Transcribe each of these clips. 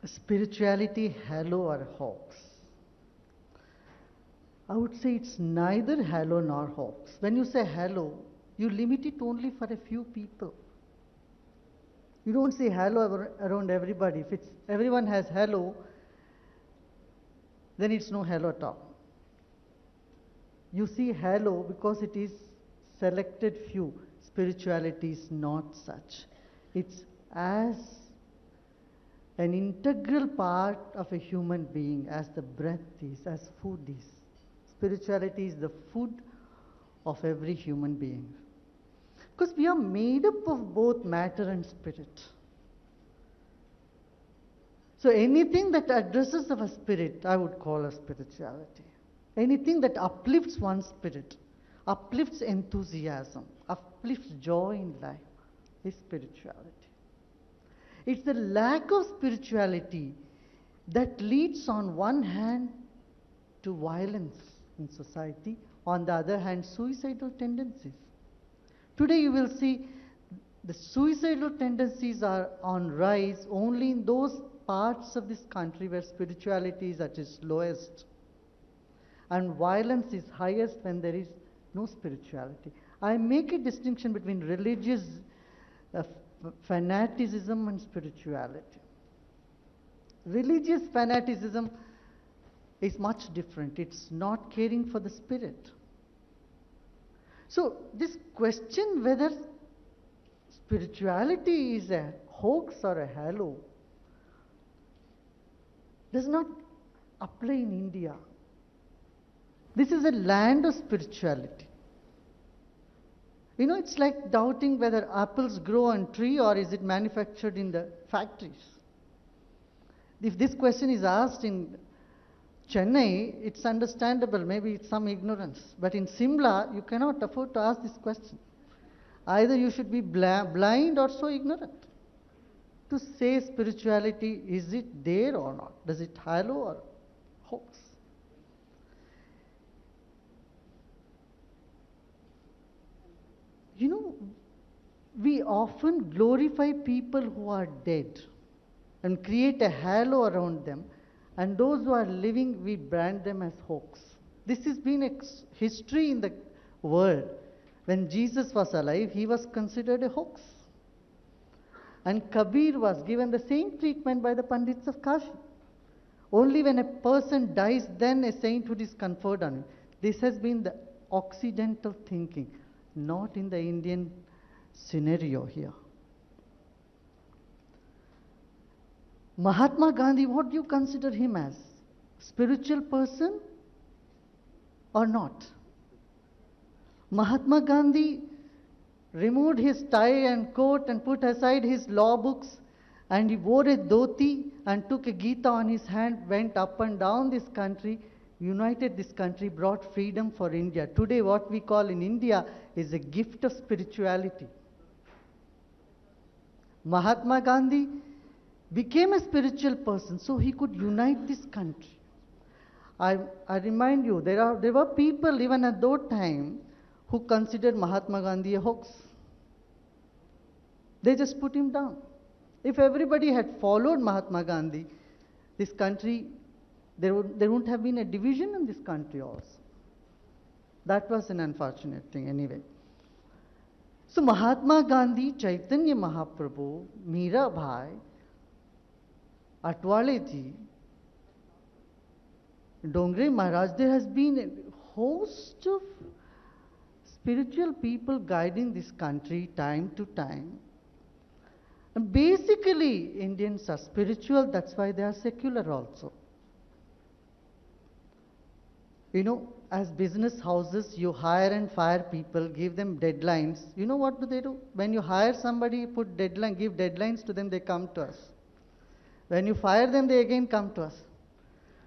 Spirituality, halo or hoax? I would say it's neither halo nor hoax. When you say halo, you limit it only for a few people. You don't say halo around everybody. If everyone has halo, then it's no halo at all. You see halo because it is selected few. Spirituality is not such. It's as an integral part of a human being, as the breath is, as food is. Spirituality is the food of every human being. Because we are made up of both matter and spirit. So anything that addresses our spirit, I would call a spirituality. Anything that uplifts one's spirit, uplifts enthusiasm, uplifts joy in life, is spirituality. It's the lack of spirituality that leads on one hand to violence in society, on the other hand suicidal tendencies. Today you will see the suicidal tendencies are on rise only in those parts of this country where spirituality is at its lowest. And violence is highest when there is no spirituality. I make a distinction between religious fanaticism and spirituality. Religious fanaticism is much different. It's not caring for the spirit. So this question whether spirituality is a hoax or a halo does not apply in India. This is a land of spirituality. You know, it's like doubting whether apples grow on tree or is it manufactured in the factories. If this question is asked in Chennai, it's understandable, maybe it's some ignorance. But in Simla, you cannot afford to ask this question. Either you should be blind or so ignorant to say spirituality, is it there or not? Does it halo or hoax? You know, we often glorify people who are dead and create a halo around them, and those who are living, we brand them as hoax. This has been a history in the world. When Jesus was alive, he was considered a hoax. And Kabir was given the same treatment by the Pandits of Kashi. Only when a person dies, then a sainthood is conferred on him. This has been the Occidental thinking, not in the Indian scenario here. Mahatma Gandhi, what do you consider him as? Spiritual person or not? Mahatma Gandhi removed his tie and coat and put aside his law books, and he wore a dhoti and took a Gita on his hand, went up and down this country, united this country, brought freedom for India. Today what we call in India is a gift of spirituality. Mahatma Gandhi became a spiritual person so he could unite this country. I remind you, there were people even at that time who considered Mahatma Gandhi a hoax. They just put him down. If everybody had followed Mahatma Gandhi, this country, there wouldn't have been a division in this country also. That was an unfortunate thing anyway. So Mahatma Gandhi, Chaitanya Mahaprabhu, Mirabai, Atwale ji, Dongre Maharaj, there has been a host of spiritual people guiding this country time to time. And basically, Indians are spiritual, that's why they are secular also. You know, as business houses, you hire and fire people, give them deadlines. You know what do? When you hire somebody, give deadlines to them, they come to us. When you fire them, they again come to us.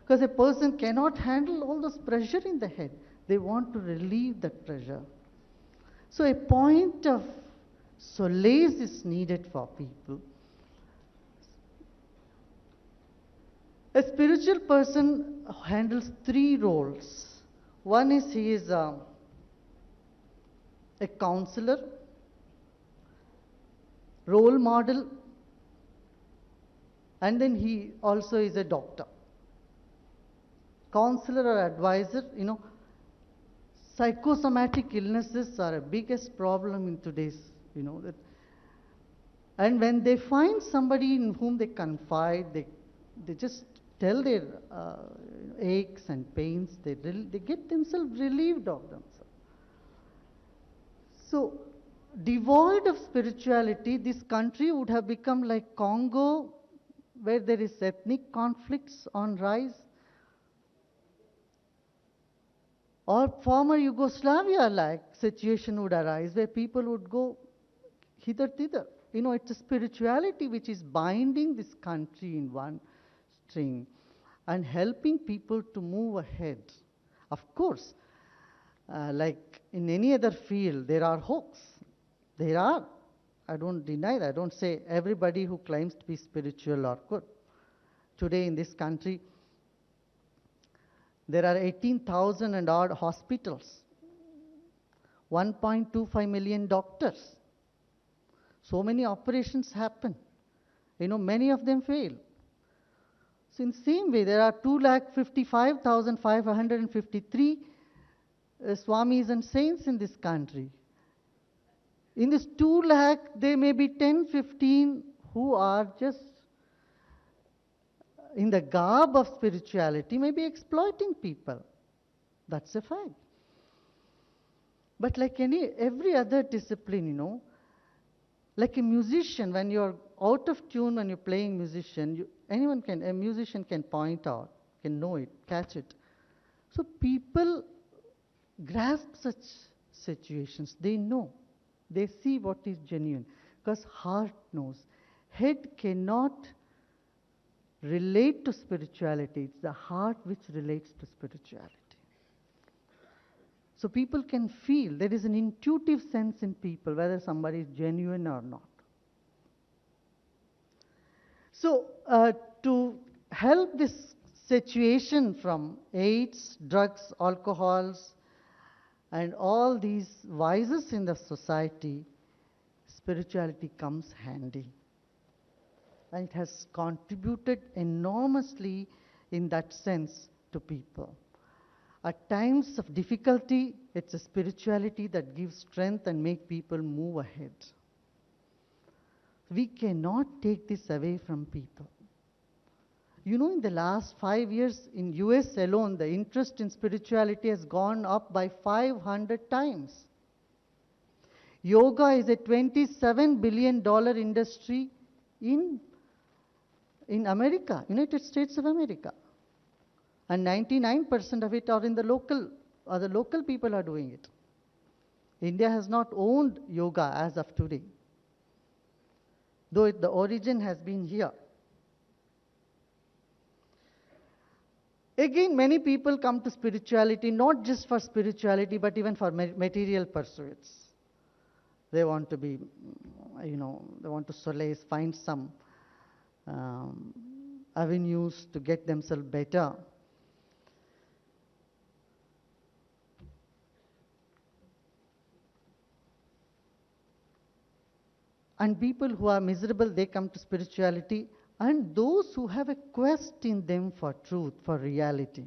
Because a person cannot handle all this pressure in the head. They want to relieve that pressure. So a point of solace is needed for people. A spiritual person handles three roles. One is he is a counselor, role model, And then he also is a doctor, counselor or advisor. Psychosomatic illnesses are a biggest problem in today's, that. And when they find somebody in whom they confide, they just tell their aches and pains, they get themselves relieved of themselves. So, devoid of spirituality, this country would have become like Congo, where there is ethnic conflicts on rise, or former Yugoslavia-like situation would arise, where people would go hither-thither. It's a spirituality which is binding this country in one string and helping people to move ahead. Of course, like in any other field, there are hopes. There are. I don't deny that. I don't say everybody who claims to be spiritual are good. Today in this country, there are 18,000 and odd hospitals, 1.25 million doctors. So many operations happen. Many of them fail. So in the same way, there are 255,553 Swamis and saints in this country. In this 2 lakh, there may be 10, 15 who are just in the garb of spirituality, may be exploiting people. That's a fact. But like every other discipline, like a musician, when you're out of tune, when you're playing musician, a musician can point out, can know it, catch it. So people grasp such situations. They know. They see what is genuine. Because heart knows. Head cannot relate to spirituality. It's the heart which relates to spirituality. So people can feel, there is an intuitive sense in people whether somebody is genuine or not. So to help this situation from AIDS, drugs, alcohols, and all these vices in the society, spirituality comes handy. And it has contributed enormously in that sense to people. At times of difficulty, it's a spirituality that gives strength and make people move ahead. We cannot take this away from people. In the last 5 years in US alone, the interest in spirituality has gone up by 500 times. Yoga is a $27 billion industry in America, United States of America. And 99% of it are in the local people are doing it. India has not owned yoga as of today, though the origin has been here. Again, many people come to spirituality not just for spirituality, but even for material pursuits. They want to be, they want to solace, find some avenues to get themselves better. And people who are miserable, they come to spirituality. And those who have a quest in them for truth, for reality.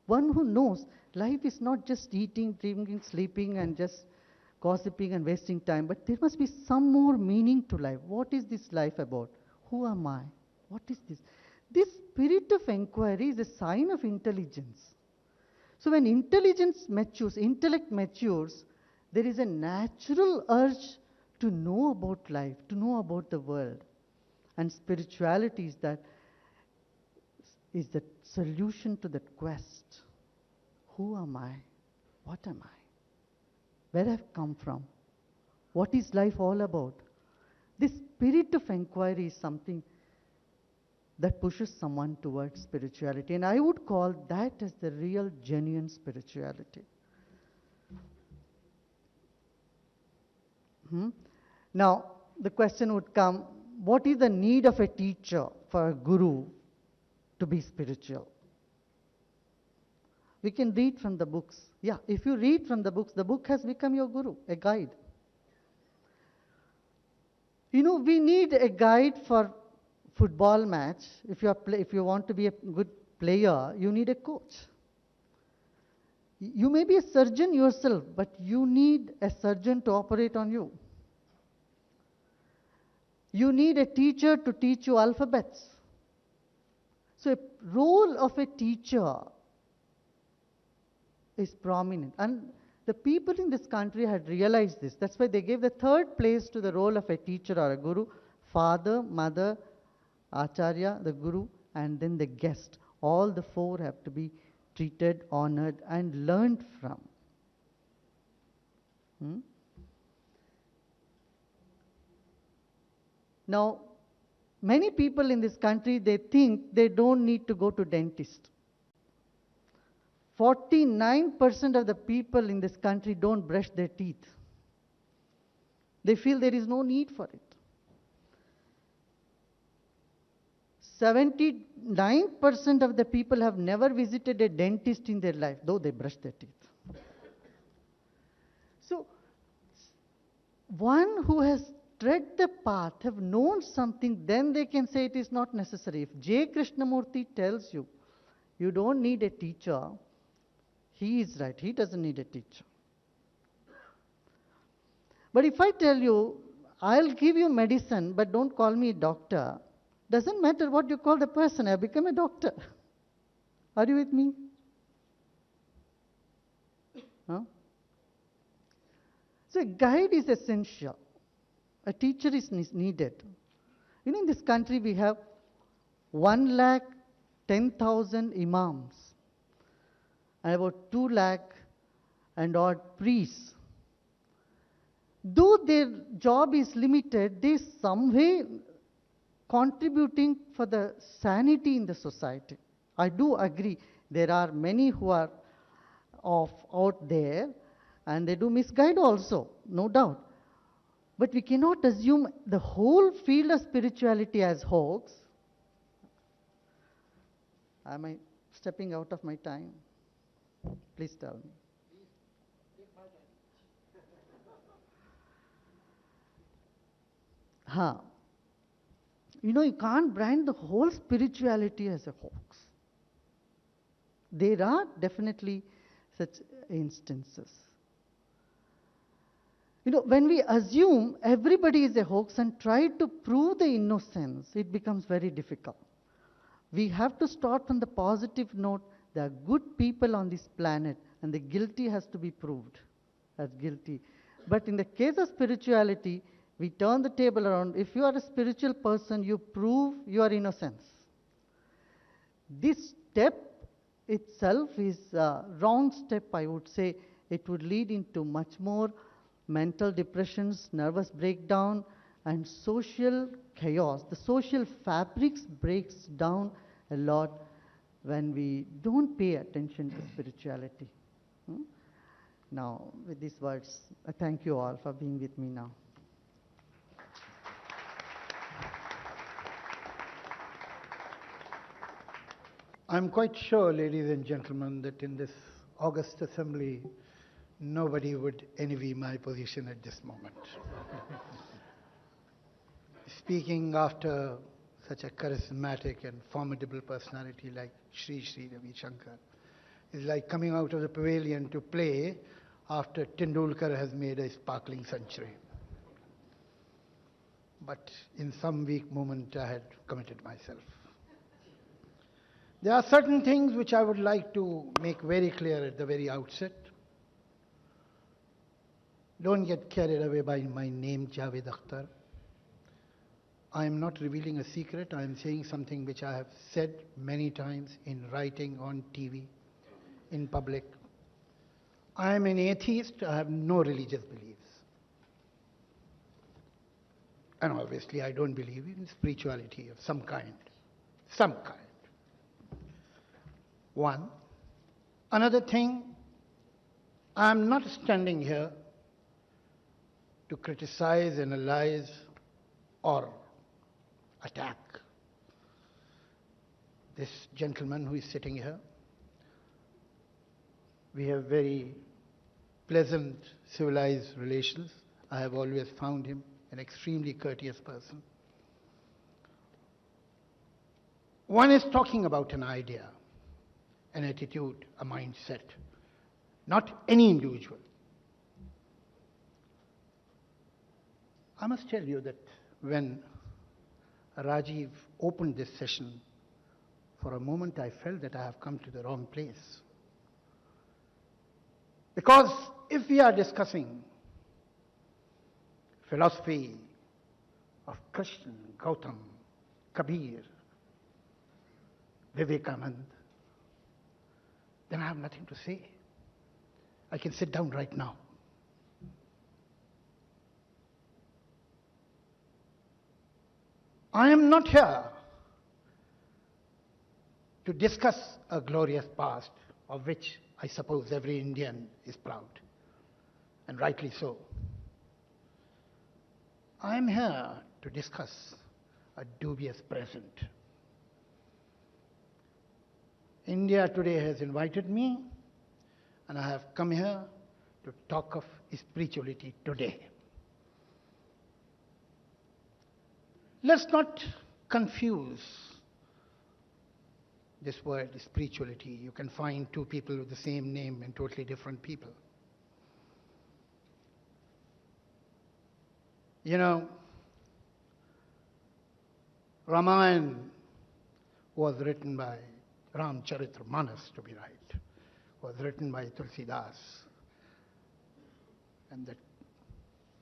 One who knows life is not just eating, drinking, sleeping, and just gossiping and wasting time, but there must be some more meaning to life. What is this life about? Who am I? What is this? This spirit of inquiry is a sign of intelligence. So when intellect matures, there is a natural urge to know about life, to know about the world. And spirituality is the solution to that quest. Who am I? What am I? Where have I come from? What is life all about? This spirit of inquiry is something that pushes someone towards spirituality. And I would call that as the real, genuine spirituality. Now, the question would come, what is the need of a teacher for a guru to be spiritual? We can read from the books. Yeah, if you read from the book has become your guru, a guide. We need a guide for football match, if you want to be a good player, you need a coach. You may be a surgeon yourself, but you need a surgeon to operate on you. You need a teacher to teach you alphabets. So a role of a teacher is prominent. And the people in this country had realized this. That's why they gave the third place to the role of a teacher or a guru: father, mother, acharya, the guru, and then the guest. All the four have to be treated, honored, and learned from. Now, many people in this country, they think they don't need to go to dentist. 49% of the people in this country don't brush their teeth. They feel there is no need for it. 79% of the people have never visited a dentist in their life, though they brush their teeth. So, one who has tread the path, have known something, then they can say it is not necessary. If J. Krishnamurti tells you, you don't need a teacher, he is right. He doesn't need a teacher. But if I tell you, I'll give you medicine, but don't call me a doctor, doesn't matter what you call the person, I become a doctor. Are you with me? Huh? So a guide is essential. A teacher is needed. You know, in this country we have 1,10,000 imams and about 2 lakh and odd priests. Though their job is limited, they some way contributing for the sanity in the society. I do agree there are many who are out there and they do misguide also, no doubt. But we cannot assume the whole field of spirituality as hoax. Am I stepping out of my time? Please tell me. You know, you can't brand the whole spirituality as a hoax. There are definitely such instances. You know, when we assume everybody is a hoax and try to prove the innocence, it becomes very difficult. We have to start from the positive note. There are good people on this planet, and the guilty has to be proved as guilty. But in the case of spirituality, we turn the table around. If you are a spiritual person, you prove your innocence. This step itself is a wrong step, I would say. It would lead into much more mental depressions, nervous breakdown, and social chaos. The social fabrics breaks down a lot when we don't pay attention to spirituality. Now, with these words, I thank you all for being with me now. I'm quite sure, ladies and gentlemen, that in this august assembly, nobody would envy my position at this moment. Speaking after such a charismatic and formidable personality like Sri Ravi Shankar is like coming out of the pavilion to play after Tendulkar has made a sparkling century. But in some weak moment, I had committed myself. There are certain things which I would like to make very clear at the very outset. Don't get carried away by my name, Javed Akhtar. I am not revealing a secret. I am saying something which I have said many times in writing, on TV, in public. I am an atheist. I have no religious beliefs. And obviously, I don't believe in spirituality of some kind. Some kind. One. Another thing, I am not standing here to criticize, analyze, or attack this gentleman who is sitting here. We have very pleasant, civilized relations. I have always found him an extremely courteous person. One is talking about an idea, an attitude, a mindset, not any individual. I must tell you that when Rajiv opened this session, for a moment I felt that I have come to the wrong place. Because if we are discussing philosophy of Krishna, Gautam, Kabir, Vivekanand, then I have nothing to say. I can sit down right now. I am not here to discuss a glorious past of which I suppose every Indian is proud, and rightly so. I am here to discuss a dubious present. India today has invited me, and I have come here to talk of spirituality today. Let's not confuse this word spirituality. You can find two people with the same name and totally different people. You know, Ramayana was written by Manas, to be right, was written by Tulsidas. And the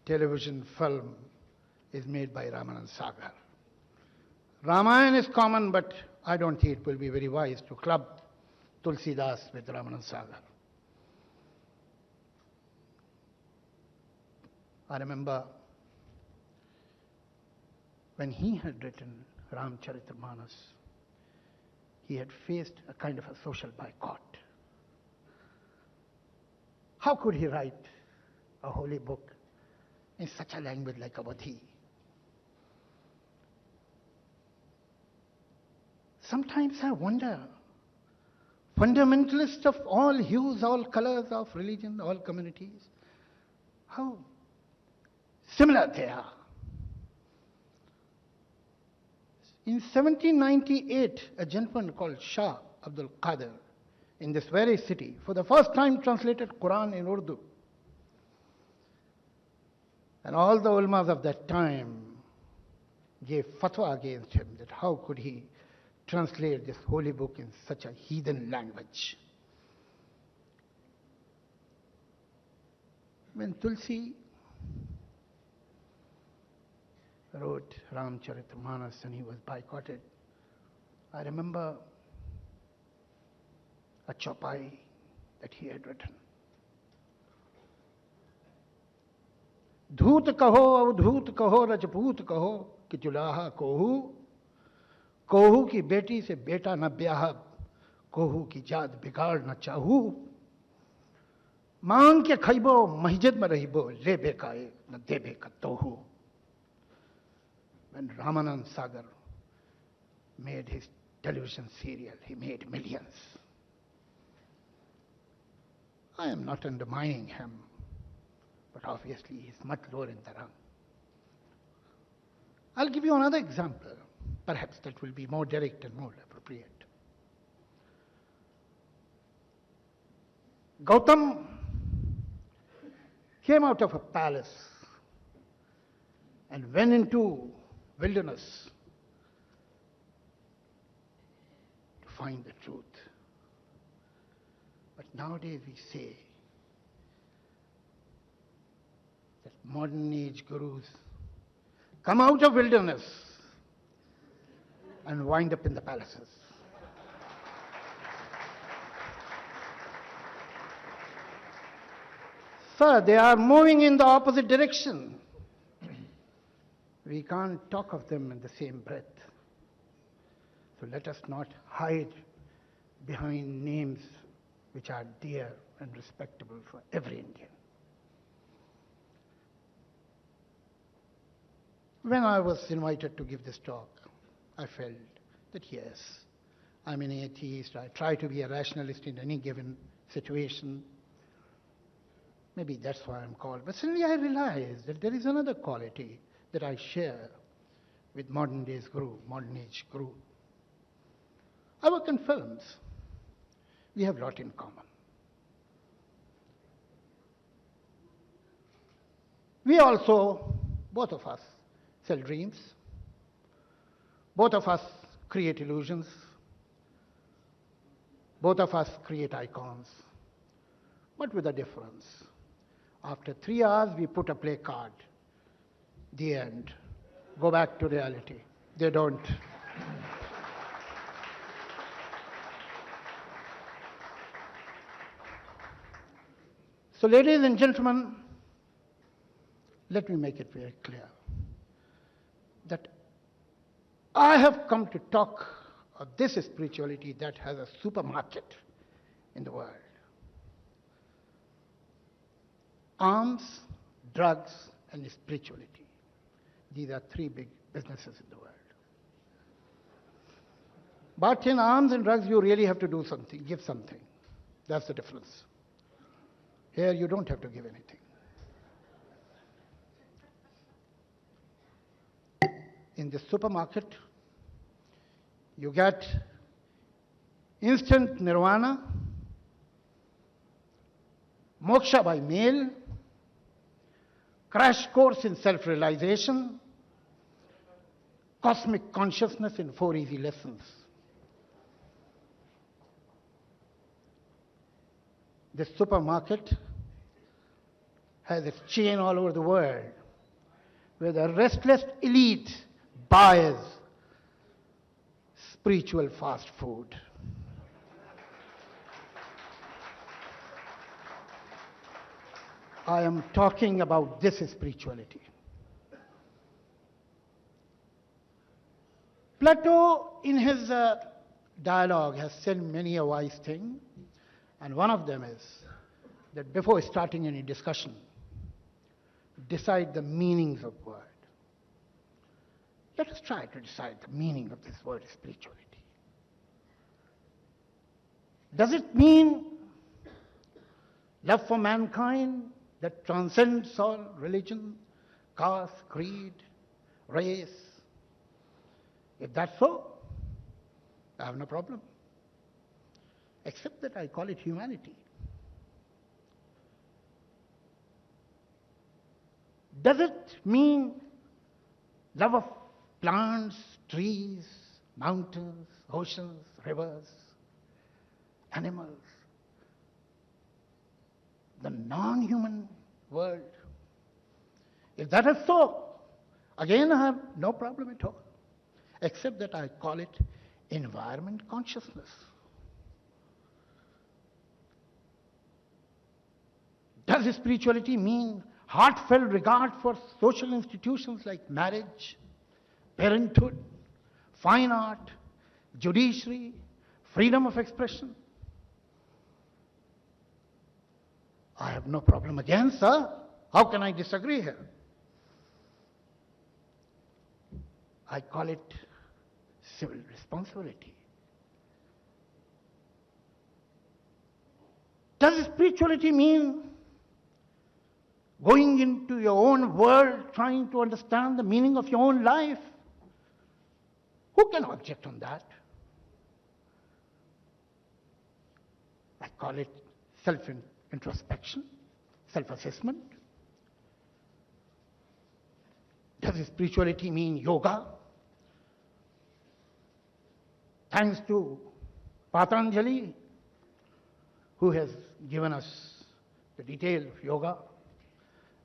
television film is made by Ramanan Sagar. Ramayana is common, but I don't think it will be very wise to club Tulsidas with Ramanan Sagar. I remember when he had written Ramcharitamanas, he had faced a kind of a social boycott. How could he write a holy book in such a language like Awadhi? Sometimes I wonder, fundamentalists of all hues, all colors of religion, all communities, how similar they are. In 1798, a gentleman called Shah Abdul Qadir, in this very city, for the first time translated Quran in Urdu. And all the ulmas of that time gave fatwa against him, that how could he translate this holy book in such a heathen language. When Tulsi wrote Ramcharitamanas and he was boycotted, I remember a chaupai that he had written. धूत कहो अवधूत कहो रजपूत कहो कि जुलाहा कोहू कोहू की बेटी से बेटा न ब्याह कोहू की जात बिगाड़ न चाहू मांग के खैबो मस्जिद में रहिबो ले बेकाए न देबे का तोहू. When Ramanand Sagar made his television serial, he made millions. I am not undermining him, but obviously he is much lower in the rung. I'll give you another example. Perhaps that will be more direct and more appropriate. Gautam came out of a palace and went into wilderness to find the truth. But nowadays we say that modern age gurus come out of wilderness and wind up in the palaces. Sir, they are moving in the opposite direction. We can't talk of them in the same breath. So let us not hide behind names which are dear and respectable for every Indian. When I was invited to give this talk, I felt that yes, I'm an atheist, I try to be a rationalist in any given situation. Maybe that's why I'm called. But suddenly I realized that there is another quality that I share with modern age guru. I work in films. We have a lot in common. We also, both of us, sell dreams. Both of us create illusions. Both of us create icons. But with a difference. After 3 hours, we put a play card. The end. Go back to reality. They don't. So, ladies and gentlemen, let me make it very clear that I have come to talk of this spirituality that has a supermarket in the world. Arms, drugs, and spirituality. These are 3 big businesses in the world. But in arms and drugs, you really have to do something, give something. That's the difference. Here, you don't have to give anything. In the supermarket, you get instant nirvana, moksha by mail, crash course in self-realization, cosmic consciousness in 4 easy lessons. The supermarket has its chain all over the world, where the restless elite buys spiritual fast food. I am talking about this spirituality. Plato, in his dialogue, has said many a wise thing, and one of them is that before starting any discussion, decide the meanings of word. Let us try to decide the meaning of this word spirituality. Does it mean love for mankind that transcends all religion, caste, creed, race? If that's so, I have no problem. Except that I call it humanity. Does it mean love of plants, trees, mountains, oceans, rivers, animals, the non-human world? If that is so, again I have no problem at all, except that I call it environment consciousness. Does spirituality mean heartfelt regard for social institutions like marriage, parenthood, fine art, judiciary, freedom of expression? I have no problem again, sir. How can I disagree here? I call it civil responsibility. Does spirituality mean going into your own world, trying to understand the meaning of your own life? Who can object on that? I call it self-introspection, self-assessment. Does spirituality mean yoga? Thanks to Patanjali, who has given us the detail of yoga.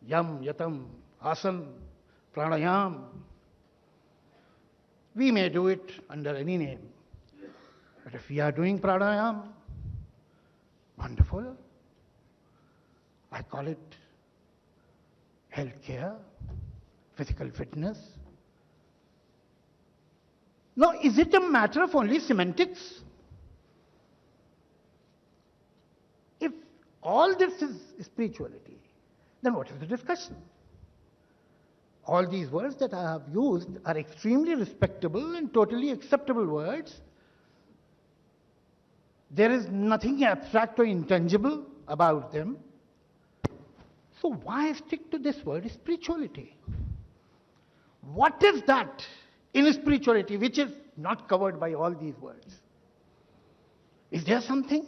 Yam, yatam, asan, pranayam. We may do it under any name. But if we are doing pranayam, wonderful. I call it health care, physical fitness. Now, is it a matter of only semantics? If all this is spirituality, then what is the discussion? All these words that I have used are extremely respectable and totally acceptable words. There is nothing abstract or intangible about them. So why stick to this word spirituality? What is that in spirituality which is not covered by all these words? Is there something?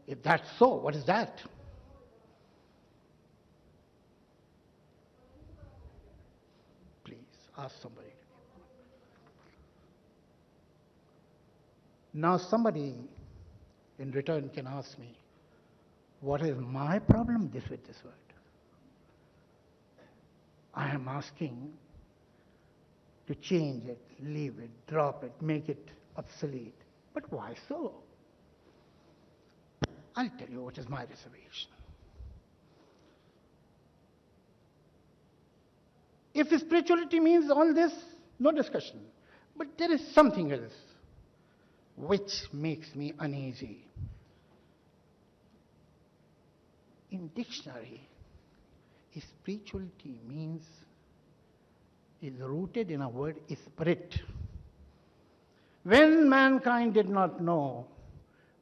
If that's so, what is that? Please ask somebody. Now somebody in return can ask me, what is my problem with this word? I am asking to change it, leave it, drop it, make it obsolete. But why so? I'll tell you what is my reservation. If spirituality means all this, no discussion. But there is something else which makes me uneasy. In dictionary, spirituality is rooted in a word spirit. When mankind did not know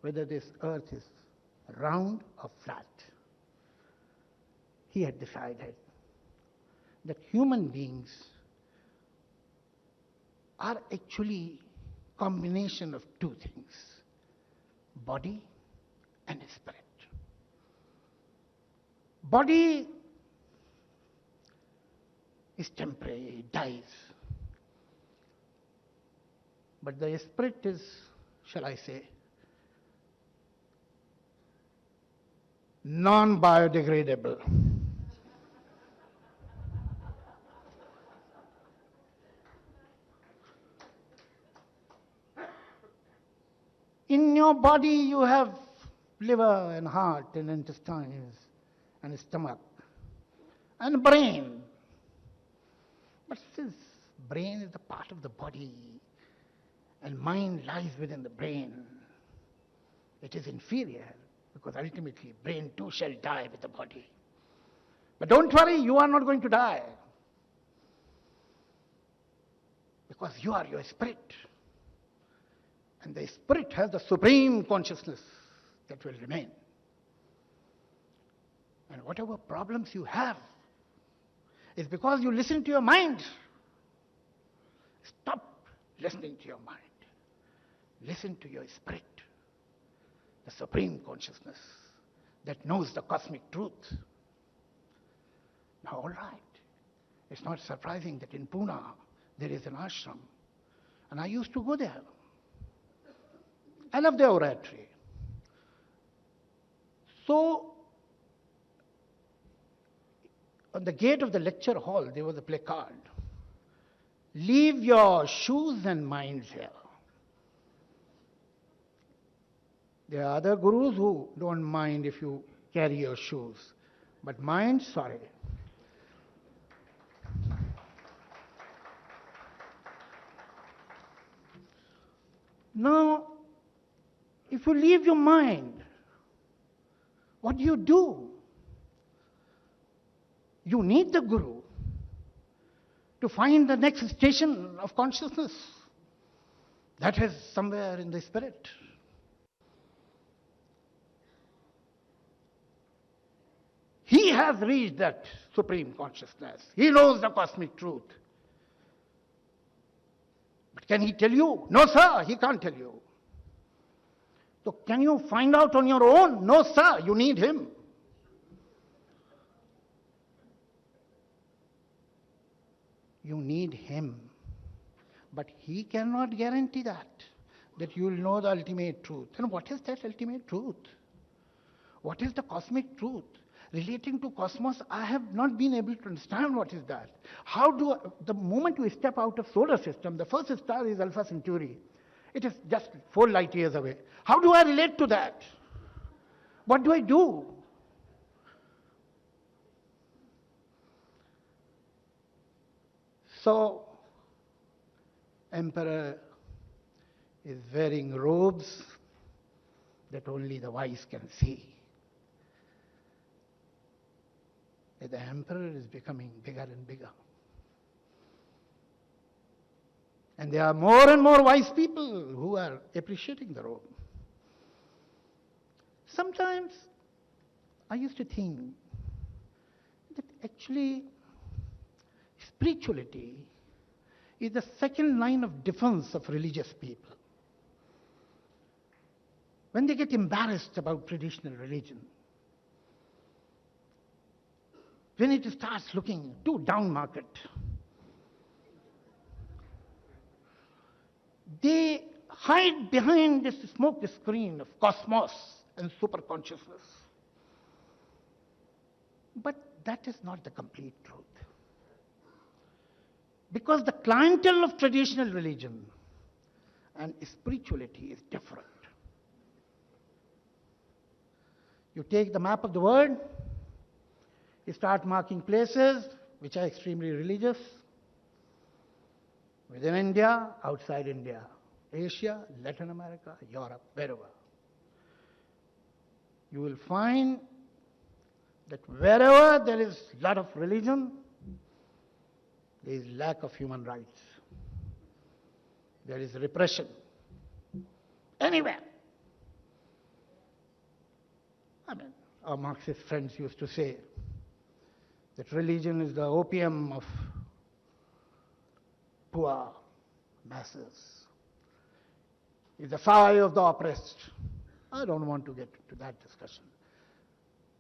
whether this earth is round or flat, he had decided that human beings are actually combination of two things, body and spirit. Body is temporary, it dies. But the spirit is, shall I say, non-biodegradable. In your body you have liver and heart and intestines and stomach and brain. But since brain is the part of the body and mind lies within the brain, it is inferior because ultimately brain too shall die with the body. But don't worry, you are not going to die because you are your spirit. And the spirit has the supreme consciousness that will remain. And whatever problems you have is because you listen to your mind. Stop listening to your mind. Listen to your spirit, the supreme consciousness that knows the cosmic truth. Now, all right, it's not surprising that in Pune there is an ashram, and I used to go there. I love the oratory. So, on the gate of the lecture hall, there was a placard. Leave your shoes and minds here. There are other gurus who don't mind if you carry your shoes. But mind, sorry. Now, if you leave your mind, what do? You need the guru to find the next station of consciousness. That is somewhere in the spirit. He has reached that supreme consciousness. He knows the cosmic truth. But can he tell you? No, sir, he can't tell you. So can you find out on your own? No, sir, you need him. You need him. But he cannot guarantee that you will know the ultimate truth. And what is that ultimate truth? What is the cosmic truth? Relating to cosmos, I have not been able to understand what is that. The moment we step out of solar system, the first star is Alpha Centauri. It is just 4 light years away. How do I relate to that? What do I do? So, emperor is wearing robes that only the wise can see. The emperor is becoming bigger and bigger. And there are more and more wise people who are appreciating the robe. Sometimes I used to think that actually spirituality is the second line of defense of religious people. when they get embarrassed about traditional religion, when it starts looking too down market, they hide behind this smoke screen of cosmos and superconsciousness. But that is not the complete truth. Because the clientele of traditional religion and spirituality is different. You take the map of the world, you start marking places which are extremely religious, within India, outside India, Asia, Latin America, Europe, wherever. You will find that wherever there is a lot of religion, there is lack of human rights. There is repression. Anywhere. I mean, our Marxist friends used to say that religion is the opium of poor masses. It's the sigh of the oppressed. I don't want to get into that discussion.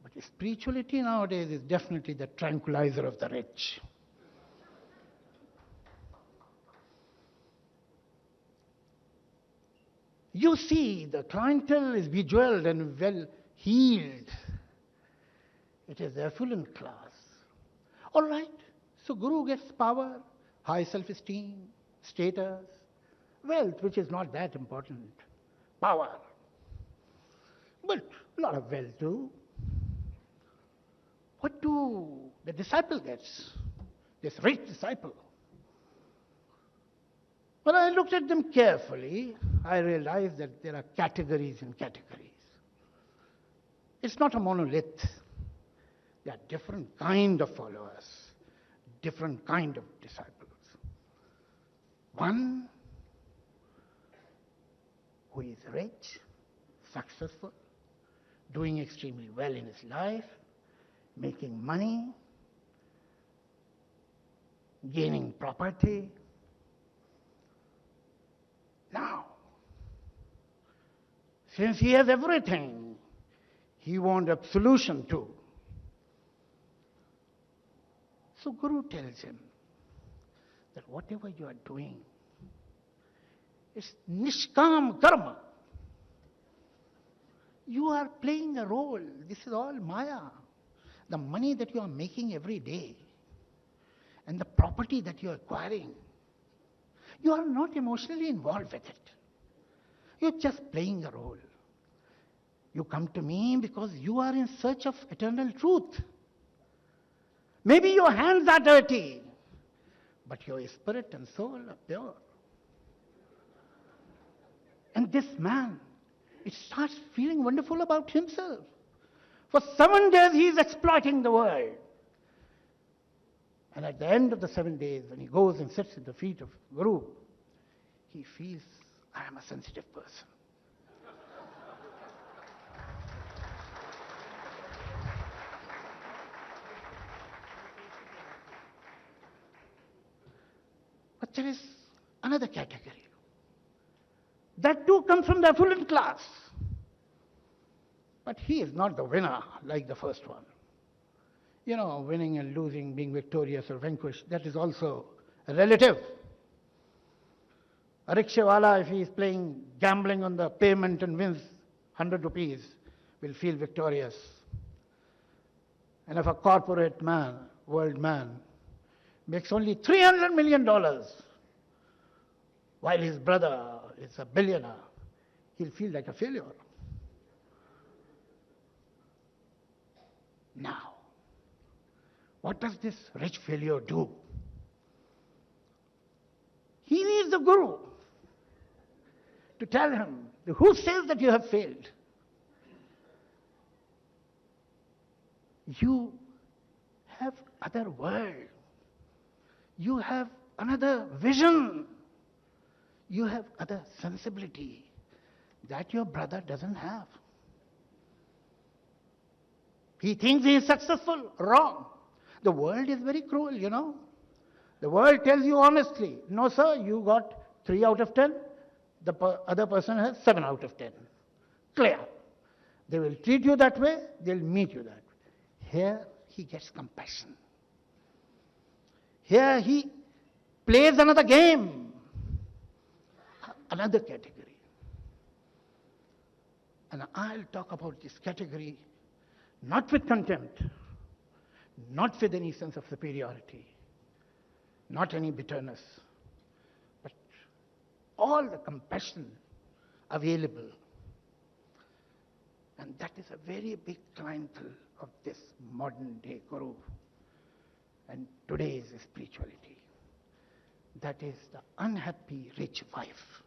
But spirituality nowadays is definitely the tranquilizer of the rich. You see, the clientele is bejeweled and well healed. It is the affluent class. All right, so Guru gets power, high self-esteem, status, wealth, which is not that important, power. But a lot of wealth too. What do the disciple gets? This rich disciple. When I looked at them carefully, I realized that there are categories and categories. It's not a monolith. There are different kind of followers, different kind of disciples. One who is rich, successful, doing extremely well in his life, making money, gaining property. Now, since he has everything, he wants absolution too. So Guru tells him that whatever you are doing, it's nishkam karma. You are playing a role. This is all Maya. The money that you are making every day and the property that you are acquiring, you are not emotionally involved with it. You're just playing a role. You come to me because you are in search of eternal truth. Maybe your hands are dirty, but your spirit and soul are pure. And this man, it starts feeling wonderful about himself. For 7 days he is exploiting the world. And at the end of the 7 days, when he goes and sits at the feet of Guru, he feels, I am a sensitive person. But there is another category. That too comes from the affluent class. But he is not the winner like the first one. You know, winning and losing, being victorious or vanquished, that is also relative. A rickshawala, if he is playing gambling on the pavement and wins 100 rupees, will feel victorious. And if a corporate man, world man, makes only $300 million, while his brother is a billionaire, he'll feel like a failure. Now, what does this rich failure do? He needs the Guru to tell him, who says that you have failed? You have other world. You have another vision. You have other sensibility that your brother doesn't have. He thinks he is successful. Wrong. The world is very cruel, you know. The world tells you honestly, no sir, you got 3 out of 10. The other person has 7 out of 10. clear. They will treat you that way, they'll meet you that way. Here, he gets compassion. Here, he plays another game, another category. And I'll talk about this category not with contempt, not with any sense of superiority, not any bitterness, but all the compassion available. And that is a very big clientele of this modern day guru and today's spirituality. That is the unhappy rich wife.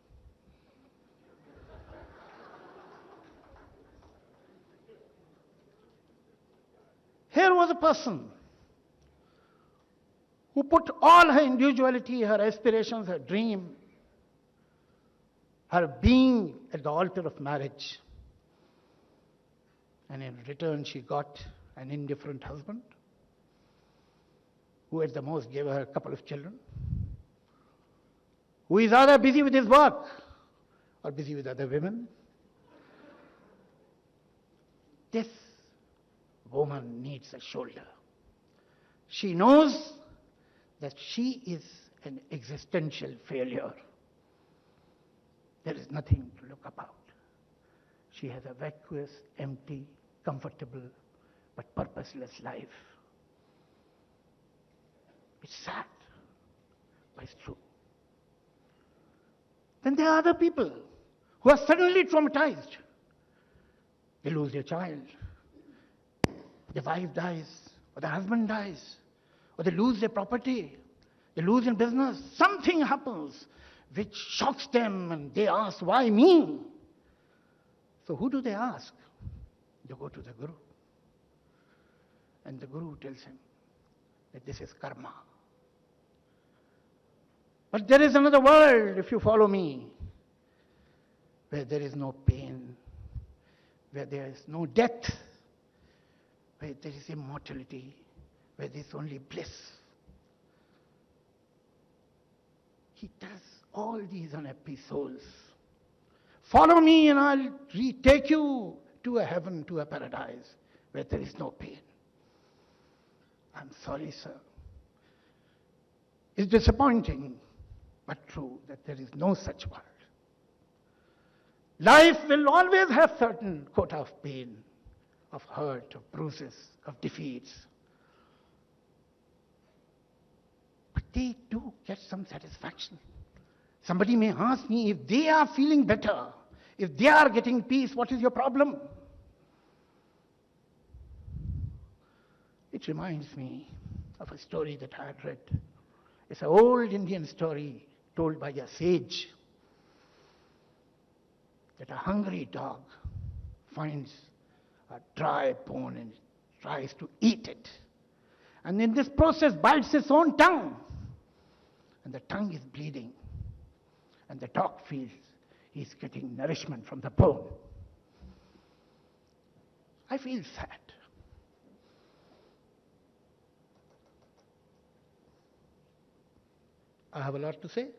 Here was a person who put all her individuality, her aspirations, her dream, her being at the altar of marriage. And in return, she got an indifferent husband who at the most gave her a couple of children, who is either busy with his work or busy with other women. This woman needs a shoulder. She knows that she is an existential failure. There is nothing to look about. She has a vacuous, empty, comfortable, but purposeless life. It's sad, but it's true. Then there are other people who are suddenly traumatized. They lose their child. The wife dies, or the husband dies, or they lose their property, they lose in business. Something happens which shocks them, and they ask, why me? So who do they ask? They go to the Guru. And the Guru tells him that this is karma. But there is another world, if you follow me, where there is no pain, where there is no death, where there is immortality, where there is only bliss. He tells all these unhappy souls, follow me and I'll take you to a heaven, to a paradise, where there is no pain. I'm sorry, sir. It's disappointing, but true, that there is no such world. Life will always have certain quota of pain, of hurt, of bruises, of defeats. But they do get some satisfaction. Somebody may ask me, if they are feeling better, if they are getting peace, what is your problem? It reminds me of a story that I had read. It's an old Indian story told by a sage, that a hungry dog finds a dry bone and tries to eat it. And in this process bites its own tongue. And the tongue is bleeding. And the dog feels he's getting nourishment from the bone. I feel sad. I have a lot to say.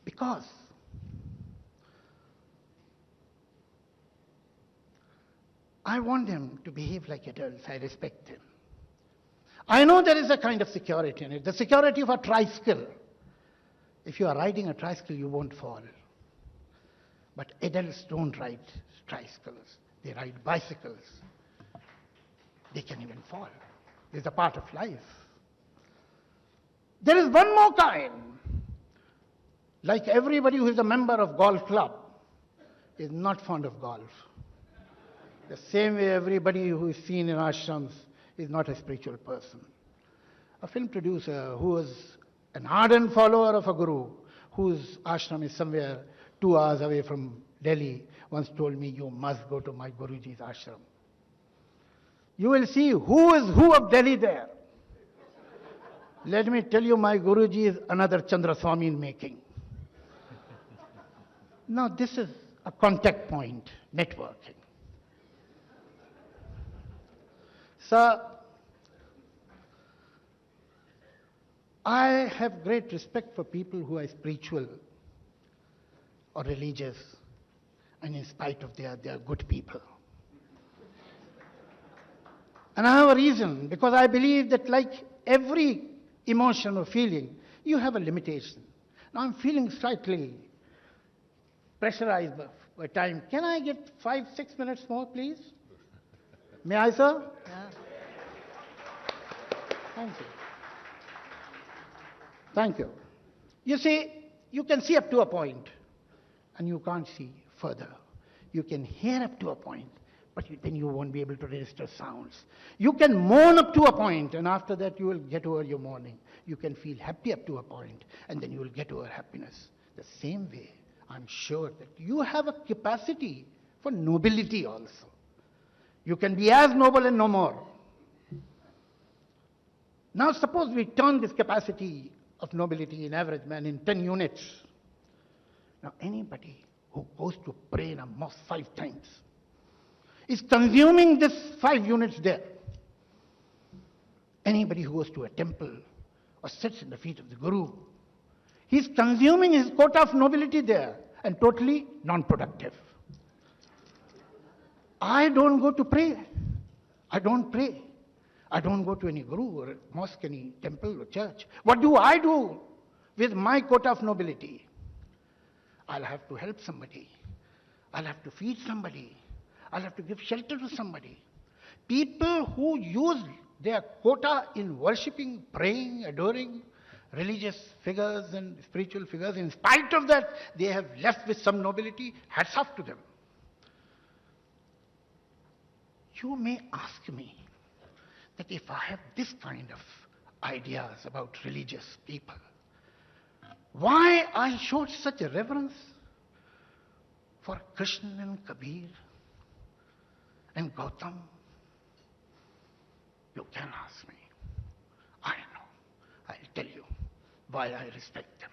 Because I want them to behave like adults. I respect them. I know there is a kind of security in it, the security of a tricycle. If you are riding a tricycle, you won't fall. But adults don't ride tricycles. They ride bicycles. They can even fall. It's a part of life. There is one more kind. Like everybody who is a member of golf club is not fond of golf. The same way everybody who is seen in ashrams is not a spiritual person. A film producer who was an ardent follower of a guru, whose ashram is somewhere 2 hours away from Delhi, once told me, you must go to my Guruji's ashram. You will see who is who of Delhi there. Let me tell you, my Guruji is another Chandra Swami in making. Now this is a contact point, networking. So, I have great respect for people who are spiritual or religious, and in spite of they are good people. And I have a reason, because I believe that like every emotion or feeling, you have a limitation. Now I'm feeling slightly pressurized by time. Can I get 5-6 minutes more, please? May I, sir? Yeah. Thank you. Thank you. You see, you can see up to a point, and you can't see further. You can hear up to a point, but then you won't be able to register sounds. You can mourn up to a point, and after that you will get over your mourning. You can feel happy up to a point, and then you will get over happiness. The same way, I'm sure that you have a capacity for nobility also. You can be as noble and no more. Now suppose we turn this capacity of nobility in average man in 10 units. Now anybody who goes to pray in a mosque 5 times is consuming this 5 units there. Anybody who goes to a temple or sits in the feet of the Guru, he's consuming his quota of nobility there and totally non-productive. I don't go to pray. I don't pray. I don't go to any guru or mosque, any temple or church. What do I do with my quota of nobility? I'll have to help somebody. I'll have to feed somebody. I'll have to give shelter to somebody. People who use their quota in worshipping, praying, adoring religious figures and spiritual figures, in spite of that, they have left with some nobility. Hats off to them. You may ask me that if I have this kind of ideas about religious people, why I showed such a reverence for Krishna and Kabir and Gautam? You can ask me. I know. I'll tell you why I respect them.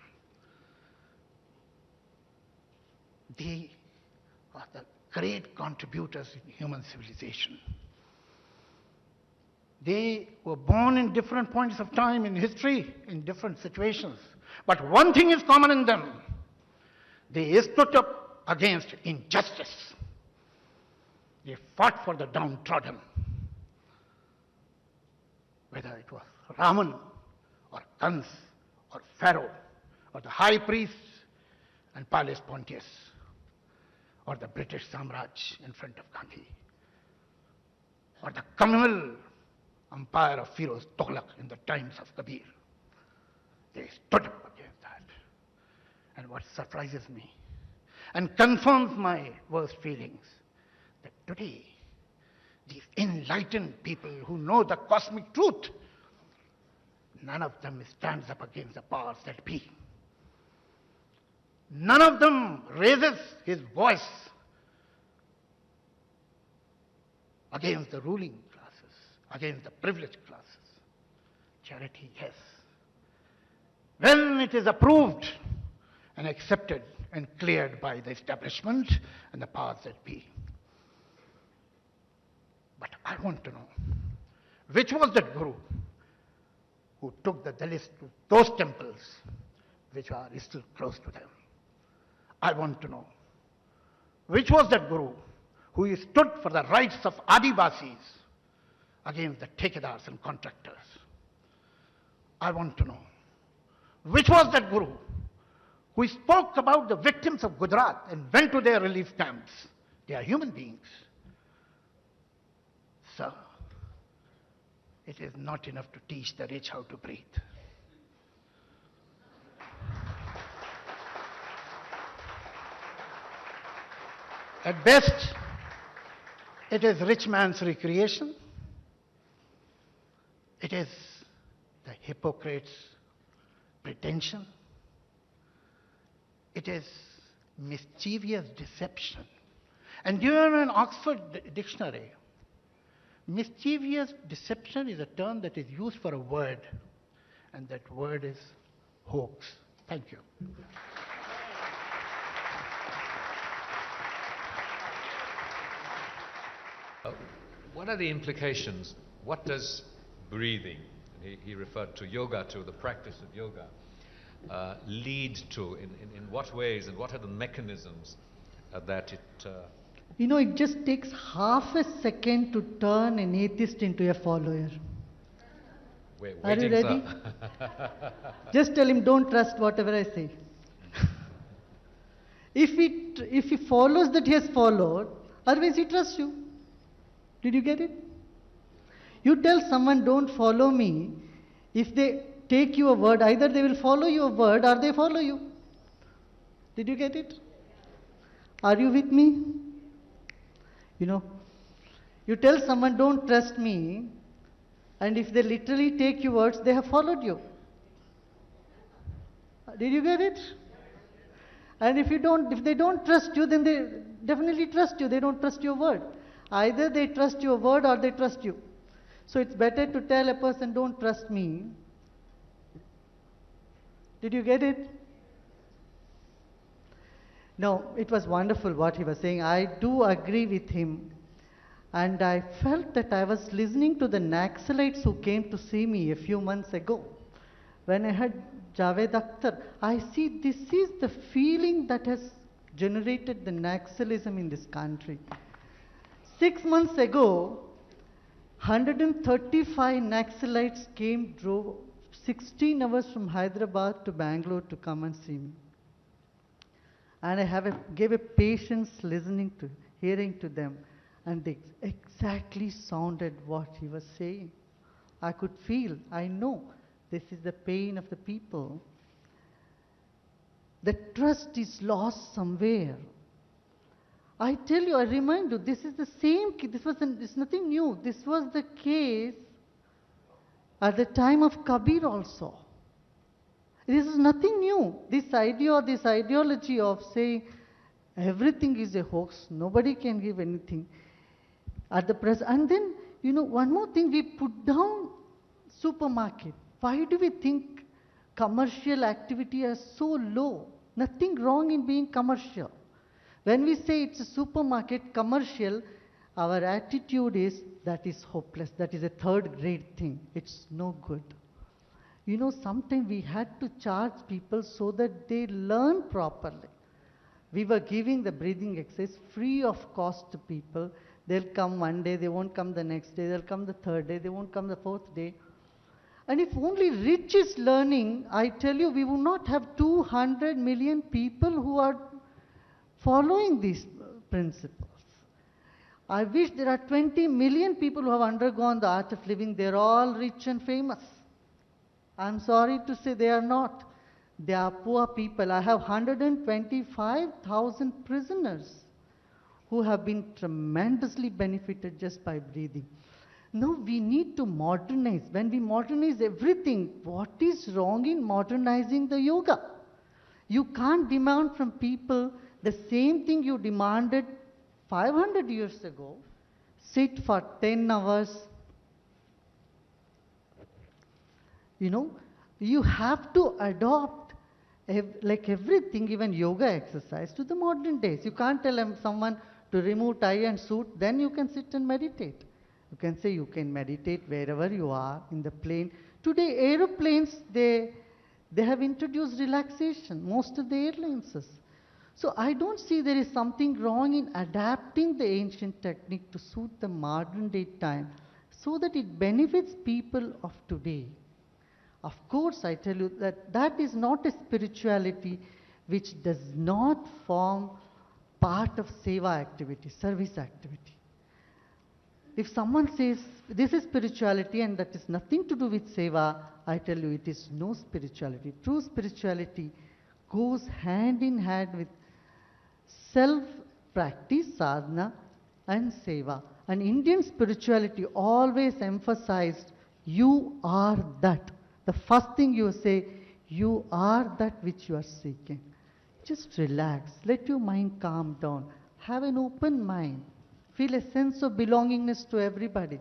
They are the great contributors in human civilization. They were born in different points of time in history, in different situations. But one thing is common in them. They stood up against injustice. They fought for the downtrodden. Whether it was Raman or Kans or Pharaoh or the high priests and Palace Pontius or the British Samraj in front of Gandhi or the communal empire of Firoz Tughlaq in the times of Kabir. They stood up against that. And what surprises me and confirms my worst feelings, that today, these enlightened people who know the cosmic truth, none of them stands up against the powers that be. None of them raises his voice against the ruling classes, against the privileged classes. Charity, yes. When it is approved and accepted and cleared by the establishment and the powers that be. But I want to know, which was that Guru who took the Dalits to those temples which are still close to them? I want to know, which was that Guru who stood for the rights of Adivasis against the Tekadars and contractors? I want to know, which was that Guru who spoke about the victims of Gujarat and went to their relief camps? They are human beings. Sir, it is not enough to teach the rich how to breathe. At best, it is rich man's recreation. It is the hypocrite's pretension. It is mischievous deception. And you know, in Oxford dictionary, mischievous deception is a term that is used for a word, and that word is hoax. Thank you. What are the implications? What does breathing, and he referred to yoga, to the practice of yoga, lead to? In what ways, and what are the mechanisms that it... You know, it just takes half a second to turn an atheist into a follower. Are you ready? Just tell him, don't trust whatever I say. If he follows that he has followed, otherwise he trusts you. Did you get it? You tell someone, don't follow me. If they take your word, either they will follow your word or they follow you. Did you get it? Are you with me? You know, you tell someone, don't trust me, and if they literally take your words, they have followed you. Did you get it? And if they don't trust you, then they definitely trust you. They don't trust your word. Either they trust your word or they trust you. So it's better to tell a person, don't trust me. Did you get it? No, it was wonderful what he was saying. I do agree with him. And I felt that I was listening to the Naxalites who came to see me a few months ago. When I heard Javed Akhtar, I see this is the feeling that has generated the Naxalism in this country. 6 months ago, 135 Naxalites drove 16 hours from Hyderabad to Bangalore to come and see me. And I gave a patience hearing to them, and they exactly sounded what he was saying. I could feel, I know, this is the pain of the people. The trust is lost somewhere. I tell you, I remind you, this is the same, it's nothing new. This was the case at the time of Kabir also. This is nothing new. This ideology of saying everything is a hoax, nobody can give anything at the present. And then, you know, one more thing, we put down supermarket. Why do we think commercial activity is so low? Nothing wrong in being commercial. When we say it's a supermarket, commercial, our attitude is that is hopeless, that is a third grade thing, it's no good. You know, sometimes we had to charge people so that they learn properly. We were giving the breathing exercise free of cost to people. They'll come one day, they won't come the next day, they'll come the third day, they won't come the fourth day. And if only rich is learning, I tell you, we would not have 200 million people who are following these principles. I wish there are 20 million people who have undergone the art of living. They're all rich and famous. I'm sorry to say they are not. They are poor people. I have 125,000 prisoners who have been tremendously benefited just by breathing. No, we need to modernize. When we modernize everything, what is wrong in modernizing the yoga? You can't demand from people the same thing you demanded 500 years ago. Sit for 10 hours. You know, you have to adopt like everything, even yoga exercise, to the modern days. You can't tell someone to remove tie and suit, then you can sit and meditate. You can say you can meditate wherever you are in the plane. Today, aeroplanes, they have introduced relaxation, most of the airlines. So I don't see there is something wrong in adapting the ancient technique to suit the modern day time so that it benefits people of today. Of course, I tell you that is not a spirituality which does not form part of seva activity, service activity. If someone says this is spirituality and that is nothing to do with seva, I tell you it is no spirituality. True spirituality goes hand in hand with self-practice, sadhana, and seva. And Indian spirituality always emphasized, you are that. The first thing you say, you are that which you are seeking. Just relax, let your mind calm down, have an open mind, feel a sense of belongingness to everybody.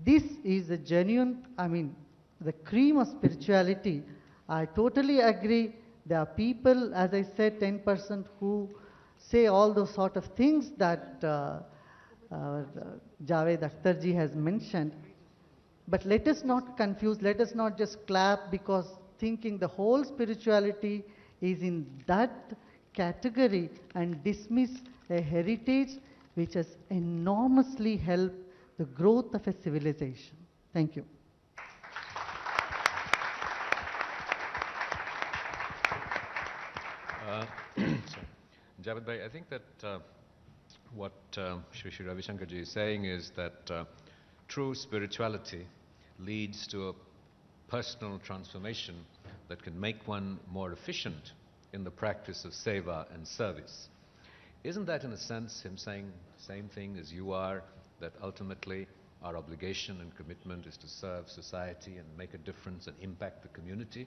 This is a genuine, the cream of spirituality. I totally agree. There are people, as I said, 10% who say all those sort of things that Javed Akhtar ji has mentioned. But let us not confuse, let us not just clap because thinking the whole spirituality is in that category and dismiss a heritage which has enormously helped the growth of a civilization. Thank you. Sorry. Javed bhai, I think that what Shri Shri Ravi Shankar ji is saying is that true spirituality leads to a personal transformation that can make one more efficient in the practice of seva and service. Isn't that in a sense him saying the same thing as you are, that ultimately our obligation and commitment is to serve society and make a difference and impact the community?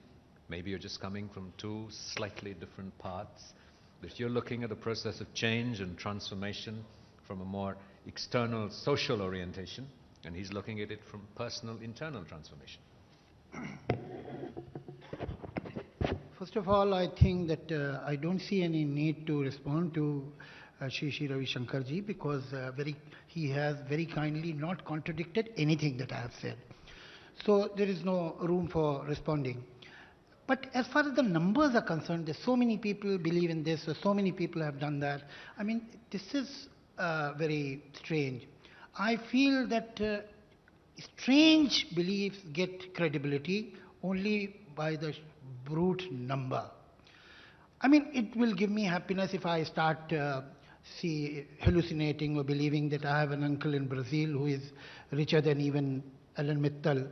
Maybe you're just coming from two slightly different paths, that you're looking at a process of change and transformation from a more external social orientation, and he's looking at it from personal internal transformation. First of all, I think that I don't see any need to respond to Shri Ravi Shankar ji because he has very kindly not contradicted anything that I have said. So there is no room for responding. But as far as the numbers are concerned, there's so many people believe in this, or so many people have done that. I mean, this is very strange. I feel that strange beliefs get credibility only by the brute number. I mean, it will give me happiness if I start hallucinating or believing that I have an uncle in Brazil who is richer than even Alan Mittal,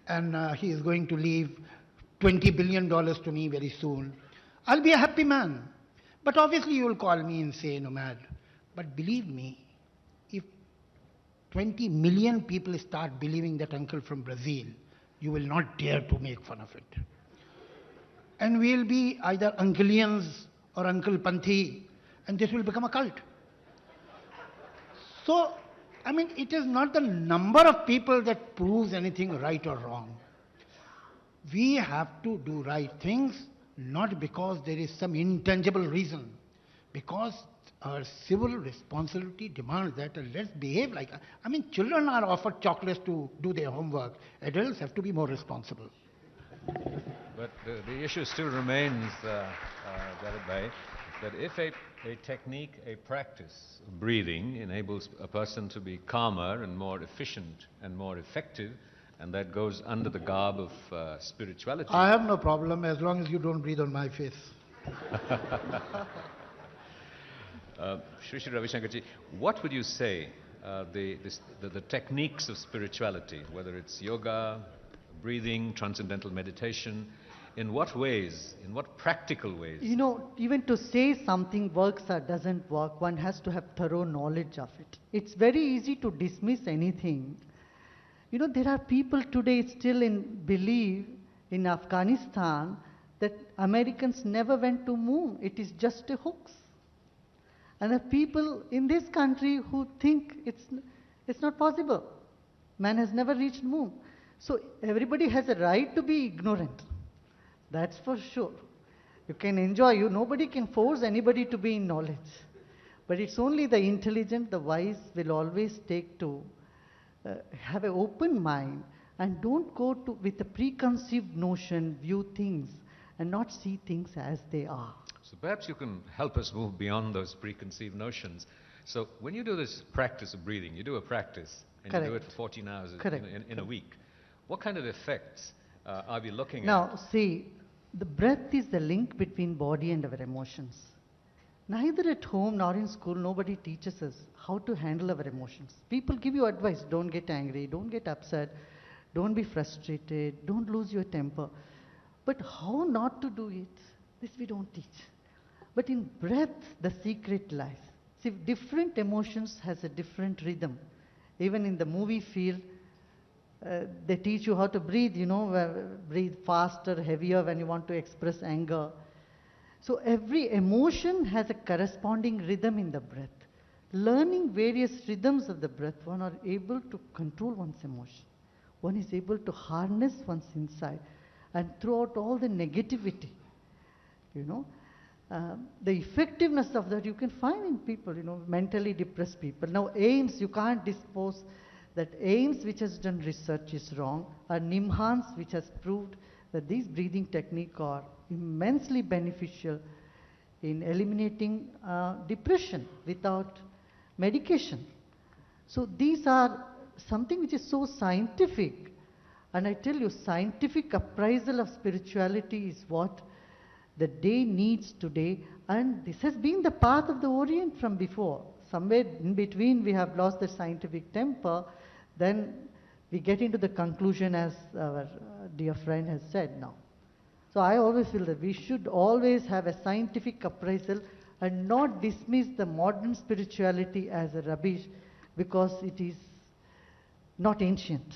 and he is going to leave $20 billion to me very soon. I'll be a happy man. But obviously you will call me insane or mad. But believe me, if 20 million people start believing that uncle from Brazil, you will not dare to make fun of it. And we'll be either uncleians or Uncle Panthi, and this will become a cult. So, I mean, it is not the number of people that proves anything right or wrong. We have to do right things, not because there is some intangible reason, because our civil responsibility demands that. Let's behave like, I mean, children are offered chocolates to do their homework. Adults have to be more responsible. But the issue still remains, Javed bhai, that if a technique, a practice of breathing enables a person to be calmer and more efficient and more effective, and that goes under the garb of spirituality. I have no problem as long as you don't breathe on my face. Shri Shri Ravi Shankar ji, what would you say the techniques of spirituality, whether it's yoga, breathing, transcendental meditation, in what ways, in what practical ways? You know, even to say something works or doesn't work, one has to have thorough knowledge of it. It's very easy to dismiss anything. You know, there are people today still believe in Afghanistan that Americans never went to moon. It is just a hoax. And there are people in this country who think it's not possible. Man has never reached moon. So everybody has a right to be ignorant. That's for sure. You can enjoy, nobody can force anybody to be in knowledge. But it's only the intelligent, the wise will always take to have an open mind and don't go with a preconceived notion, view things and not see things as they are. So perhaps you can help us move beyond those preconceived notions. So when you do this practice of breathing, you do a practice and Correct. you do it for 14 hours Correct. in a week. What kind of effects are we looking at? Now, see, the breath is the link between body and our emotions. Neither at home nor in school, nobody teaches us how to handle our emotions. People give you advice, don't get angry, don't get upset, don't be frustrated, don't lose your temper. But how not to do it, this we don't teach. But in breath, the secret lies. See, different emotions has a different rhythm. Even in the movie field, they teach you how to breathe, breathe faster, heavier when you want to express anger. So every emotion has a corresponding rhythm in the breath. Learning various rhythms of the breath, one are able to control one's emotion. One is able to harness one's inside and throw out all the negativity. The effectiveness of that you can find in people, mentally depressed people. Now, aims, you can't dispose that AIMS, which has done research, is wrong, and NIMHANS, which has proved that these breathing techniques are immensely beneficial in eliminating depression without medication. So these are something which is so scientific. And I tell you, scientific appraisal of spirituality is what the day needs today. And this has been the path of the Orient from before. Somewhere in between, we have lost the scientific temper. Then we get into the conclusion, as our dear friend has said now. So I always feel that we should always have a scientific appraisal and not dismiss the modern spirituality as a rubbish because it is not ancient.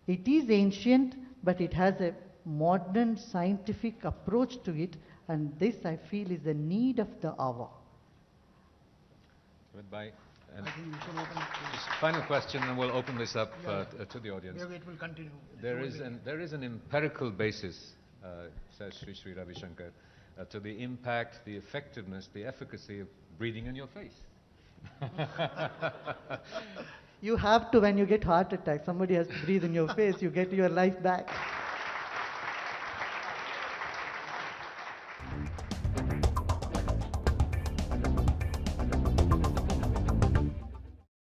It is ancient, but it has a modern scientific approach to it, and this I feel is the need of the hour. Goodbye. And just final question, and we'll open this up to the audience. Yeah, it will continue. There is an empirical basis, says Sri Ravi Shankar, to the impact, the effectiveness, the efficacy of breathing in your face. You have to, when you get heart attack, somebody has to breathe in your face, you get your life back.